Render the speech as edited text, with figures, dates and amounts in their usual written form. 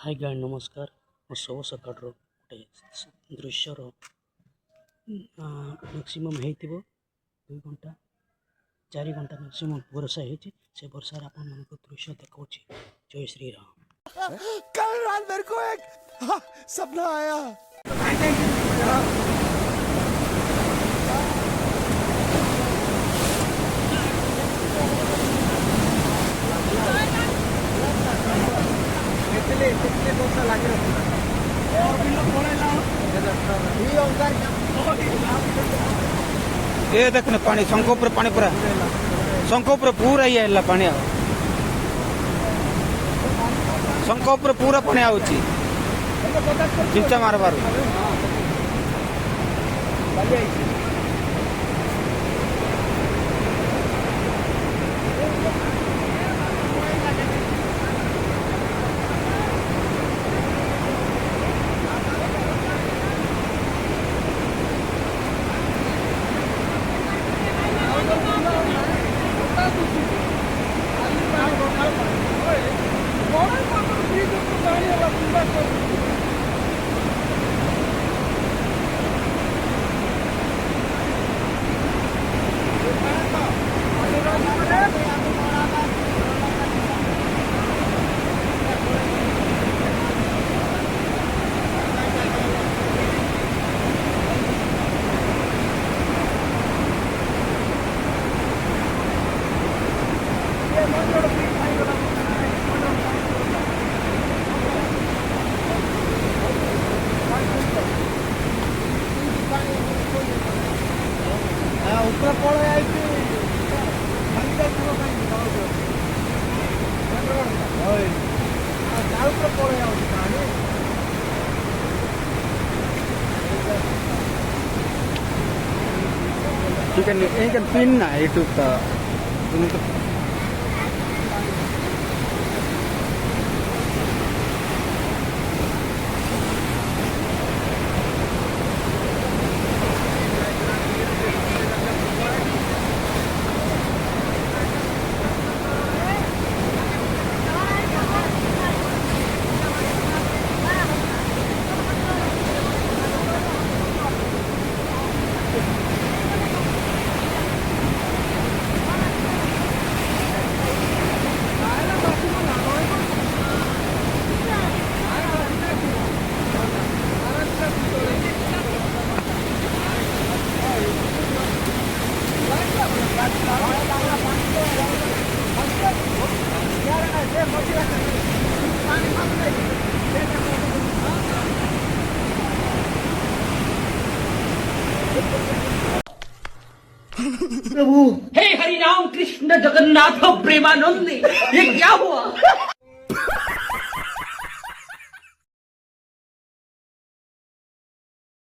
हाय गाय नमस्कार मो सब सकाळ गोटे दृश्यर मैक्सीम हो 2 घंटा 4 घंटा मैक्सीम वर्षा होती से वर्षार आपण दृश्य देखा जय श्री राम। कल रात मेरे को एक सपना आया। ये देखने पानी शंकोपुर पानी पूरा शंकोपुर पूरा ही है पानी शंकोपुर पूरा पानी आउची चिंचा मारबार ऊपर पड़े you can pin na itu untuk प्रभु हे हरि राम कृष्ण जगन्नाथ प्रेमानंद ये क्या हुआ।